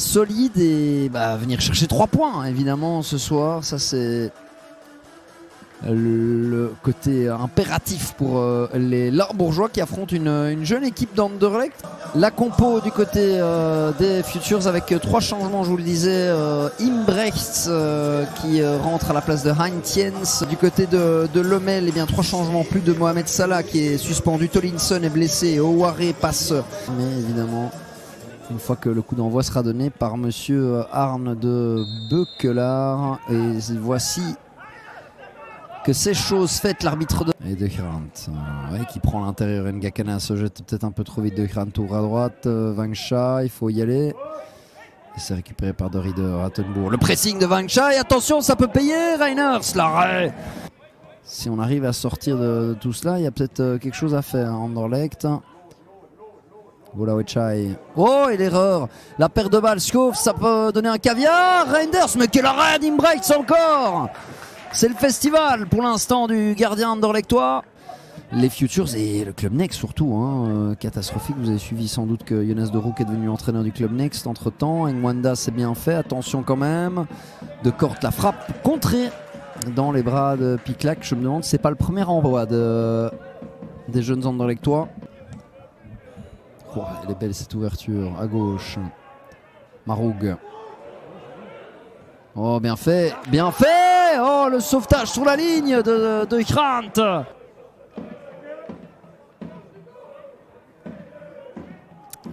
solide et venir chercher 3 points évidemment ce soir. Ça c'est le côté impératif pour les Limbourgeois qui affrontent une jeune équipe d'Anderlecht. La compo du côté des Futures avec 3 changements, je vous le disais. Imbrechts qui rentre à la place de Heintiens. Du côté de Lemel, eh bien 3 changements, plus de Mohamed Salah qui est suspendu, Tolinson est blessé et Ouaré passe. Mais évidemment, une fois que le coup d'envoi sera donné par monsieur Arne de Beukelard, et voici que ces choses faites, l'arbitre de... Et De Grant, qui prend l'intérieur. Ngakana se jette peut-être un peu trop vite. De Grant ouvre à droite. Vangsha, il faut y aller. Et c'est récupéré par Dory de Rattenbourg. Le pressing de Vangsha et attention, ça peut payer. Reiners, l'arrêt. Si on arrive à sortir de tout cela, il y a peut-être quelque chose à faire. Anderlecht. Wolawechai. Oh, et l'erreur. La perte de balle. Skov, ça peut donner un caviar. Reinders, mais quel arrêt d'Imbrechts encore. C'est le festival pour l'instant du gardien anderlechtois. Les Futures et le Club Next surtout, catastrophique. Vous avez suivi sans doute que Jonas de Roek est devenu entraîneur du Club Next entre temps. Ngwanda c'est bien fait, attention quand même. De Kort, la frappe contrée dans les bras de Piclac. Je me demande, c'est pas le premier envoi des jeunes anderlechtois. Oh, elle est belle cette ouverture à gauche. Maroug. Oh, bien fait, bien fait. Oh, le sauvetage sur la ligne de Grant.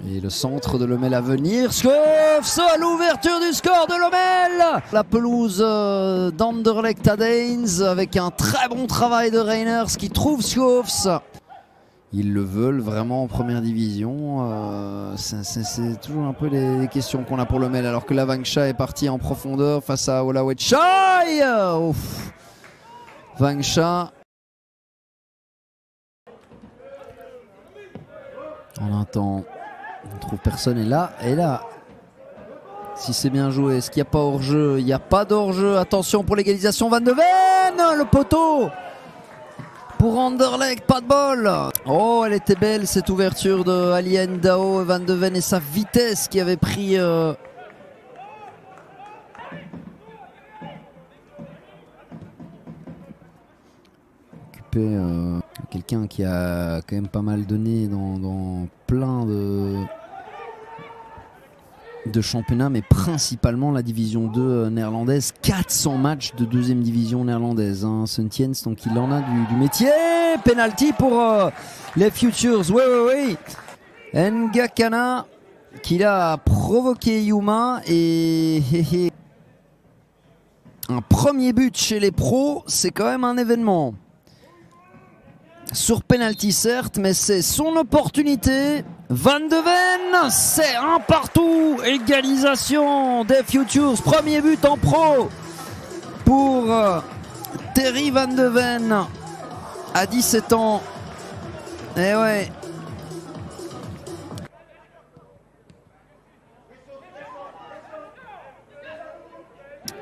Et le centre de Lemel à venir. Skofs à l'ouverture du score de Lemel. La pelouse d'Anderlecht à Daines avec un très bon travail de Reiners qui trouve Skofs. Ils le veulent vraiment en première division. C'est toujours un peu les questions qu'on a pour Lemel, alors que la Vangsha est partie en profondeur face à Wolawechai. Vangsha. On entend. On ne trouve personne. Et là. Si c'est bien joué, est-ce qu'il n'y a pas hors-jeu? Il n'y a pas d'hors-jeu. Attention pour l'égalisation. Van de Ven, le poteau. Pour Anderlecht, pas de bol. Oh, elle était belle cette ouverture de Alien Dao, Van de Ven et sa vitesse qui avait pris occupé quelqu'un qui a quand même pas mal donné dans plein de championnats, mais principalement la division 2 néerlandaise. 400 matchs de deuxième division néerlandaise. Sentiens, donc il en a du métier. Penalty pour les Futures. Oui. Ngakana qui l'a provoqué Yuma. Et un premier but chez les pros, c'est quand même un événement. Sur penalty certes, mais c'est son opportunité. Van de Ven, c'est un partout. Égalisation des Futures. Premier but en pro pour Terry Van de Ven à 17 ans. Et ouais.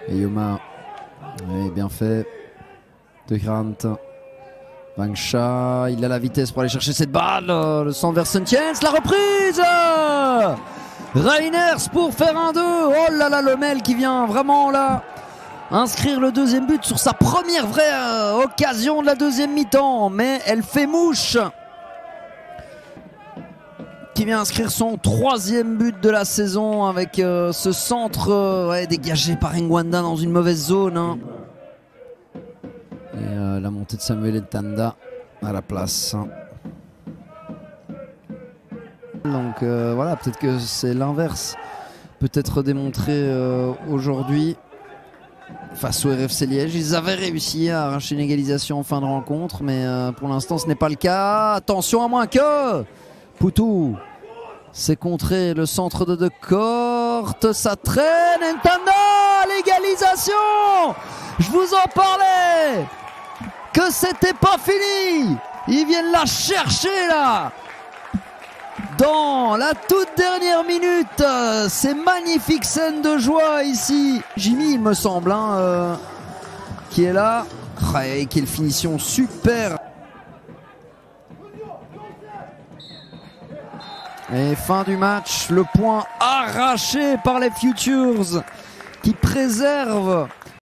Et Yoma, oui, bien fait. De Grant. Vangsha, il a la vitesse pour aller chercher cette balle. Le centre vers Sentiens, la reprise. Reiners pour faire un 2. Oh là là, Lemel qui vient vraiment là inscrire le deuxième but sur sa première vraie occasion de la deuxième mi-temps. Mais elle fait mouche. Qui vient inscrire son 3e but de la saison avec ce centre dégagé par Ngwanda dans une mauvaise zone. Et la montée de Samuel Ntanda à la place. Donc voilà, peut-être que c'est l'inverse. Peut-être démontré aujourd'hui face au RFC Liège. Ils avaient réussi à arracher une égalisation en fin de rencontre, mais pour l'instant ce n'est pas le cas. Attention, à moins que Poutou, c'est contré le centre de Kort. Ça traîne. Ntanda, l'égalisation. Je vous en parlais que c'était pas fini. Ils viennent la chercher là dans la toute dernière minute. C'est magnifique scène de joie ici. Jimmy, il me semble, qui est là. Et quelle finition super. Et fin du match, le point arraché par les Futures qui préservent